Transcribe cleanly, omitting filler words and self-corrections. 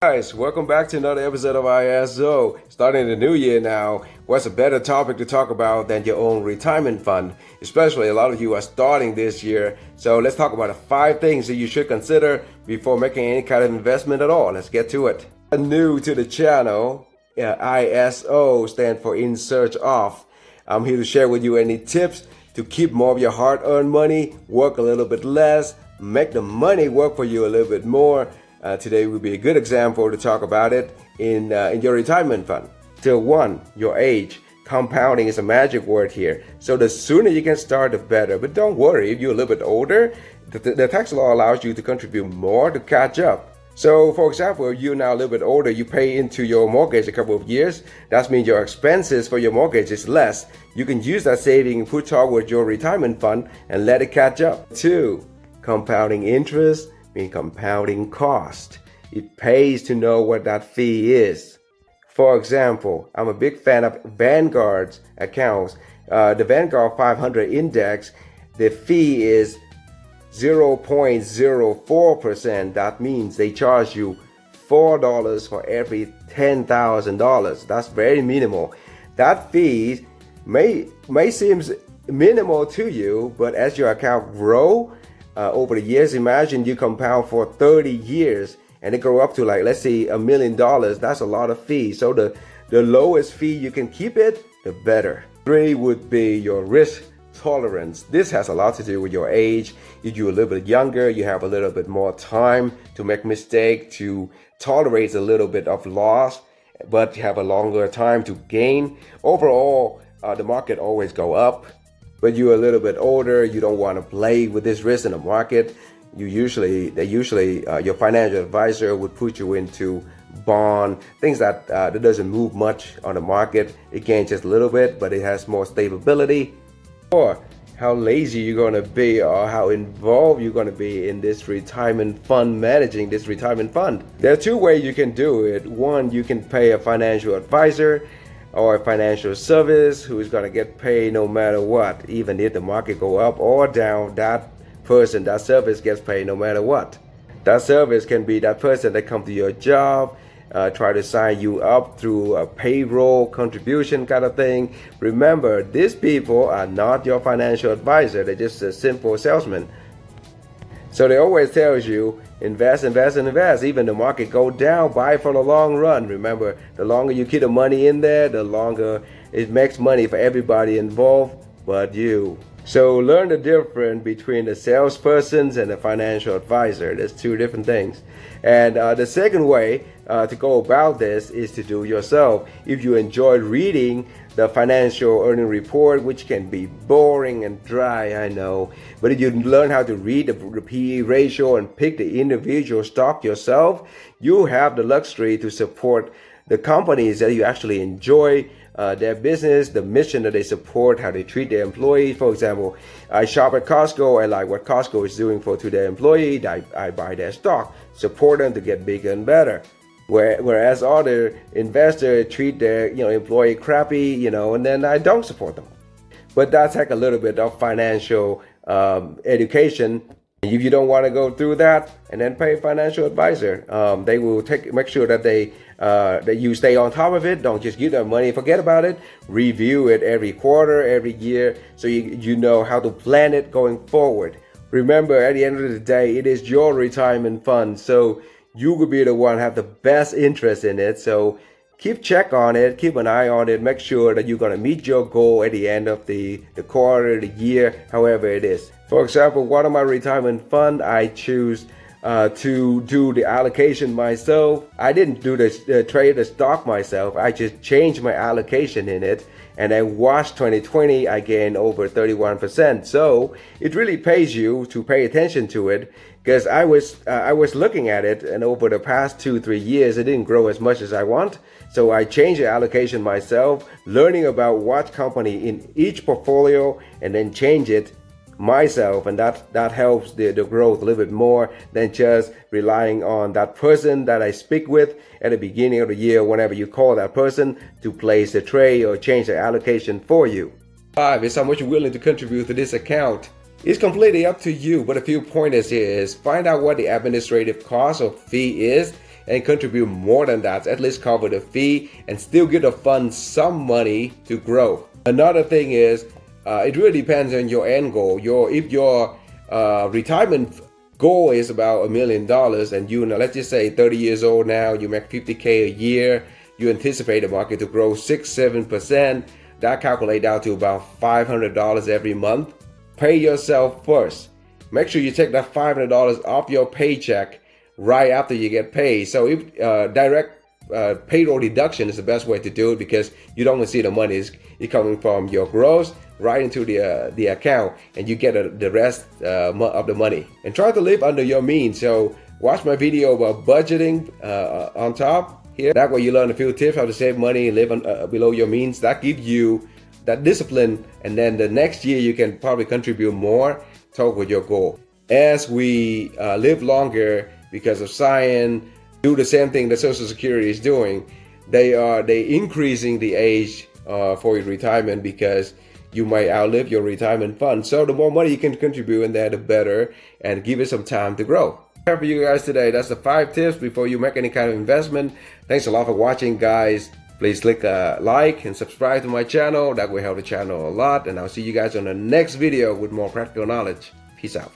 Guys, welcome back to another episode of ISO. Starting the new year now, what's a better topic to talk about than your own retirement fund? Especially a lot of you are starting this year. So let's talk about the 5 things that you should consider before making any kind of investment at all. Let's get to it. New to the channel, ISO stands for In Search Of. I'm here to share with you any tips to keep more of your hard-earned money, work a little bit less, make the money work for you a little bit more. Today will be a good example to talk about it in your retirement fund. So 1, your age. Compounding is a magic word here. So the sooner you can start, the better. But don't worry, if you're a little bit older, the tax law allows you to contribute more to catch up. So for example, if you're now a little bit older, you pay into your mortgage a couple of years. That means your expenses for your mortgage is less. You can use that saving and put toward your retirement fund and let it catch up. 2, compounding interest. Compounding cost. It pays to know what that fee is. For example, I'm a big fan of Vanguard's accounts. The Vanguard 500 index, the fee is 0.04%. That means they charge you $4 for every $10,000. That's very minimal. That fee may seem minimal to you, but as your account grows, over the years, imagine you compound for 30 years and it grow up to, like, let's say $1 million. That's a lot of fees. So the lowest fee you can keep it, the better. 3 would be your risk tolerance. This has a lot to do with your age. If you're a little bit younger, you have a little bit more time to make mistake, to tolerate a little bit of loss, but you have a longer time to gain. Overall, the market always go up. But you're a little bit older, you don't want to play with this risk in the market. Your financial advisor would put you into bond, things that doesn't move much on the market. It gains just a little bit, but it has more stability. Or how lazy you're going to be, or how involved you're going to be in this retirement fund, managing this retirement fund. There are 2 ways you can do it. 1, you can pay a financial advisor or a financial service who is going to get paid no matter what. Even if the market go up or down, that service gets paid no matter what. That service can be that person that come to your job, try to sign you up through a payroll contribution kind of thing. Remember, these people are not your financial advisor. They're just a simple salesman. So they always tells you, invest, invest, and invest. Even the market go down, buy for the long run. Remember, the longer you keep the money in there, the longer it makes money for everybody involved but you. So learn the difference between the salespersons and the financial advisor. There's 2 different things. And the second way to go about this is to do yourself. If you enjoy reading the financial earning report, which can be boring and dry, I know, but if you learn how to read the PE ratio and pick the individual stock yourself, you have the luxury to support the companies that you actually enjoy, their business, the mission that they support, how they treat their employees. For example, I shop at Costco. I like what Costco is doing to their employees. I buy their stock, support them to get bigger and better. Whereas other investors treat their employee crappy, and then I don't support them. But that's like a little bit of financial education. If you don't want to go through that, and then pay a financial advisor. They will make sure that that you stay on top of it. Don't just give them money, forget about it. Review it every quarter, every year, so you know how to plan it going forward. Remember, at the end of the day, it is your retirement fund, so you will be the one have the best interest in it. So keep check on it, keep an eye on it, make sure that you're going to meet your goal at the end of the quarter, the year, however it is. For example, one of my retirement fund, I choose to do the allocation myself. I didn't do the trade the stock myself. I just changed my allocation in it, and then watch 2020, I gained over 31%. So it really pays you to pay attention to it, because I was looking at it, and over the past 2-3 years, it didn't grow as much as I want. So I changed the allocation myself, learning about what company in each portfolio, and then change it myself, and that helps the growth a little bit more than just relying on that person that I speak with at the beginning of the year whenever you call that person to place the trade or change the allocation for you. 5 is how much you're willing to contribute to this account. It's completely up to you, but a few pointers here is find out what the administrative cost or fee is and contribute more than that, at least cover the fee and still give the fund some money to grow. Another thing is, it really depends on your end goal. If your retirement goal is about $1 million and you know, let's just say 30 years old now, you make 50K a year, you anticipate the market to grow 6-7%, that calculates out to about $500 every month. Pay yourself first. Make sure you take that $500 off your paycheck right after you get paid. So if direct payroll deduction is the best way to do it, because you don't see the money is coming from your gross right into the account, and you get the rest of the money. And try to live under your means. So watch my video about budgeting on top here. That way you learn a few tips how to save money and live below your means. That gives you that discipline, and then the next year you can probably contribute more toward your goal. As we live longer because of science, do the same thing that Social Security is doing, they increasing the age for your retirement, because you might outlive your retirement fund. So the more money you can contribute in there, the better, and give it some time to grow. For you guys today, that's the 5 tips before you make any kind of investment. Thanks a lot for watching, guys. Please click like and subscribe to my channel. That will help the channel a lot. And I'll see you guys on the next video with more practical knowledge. Peace out.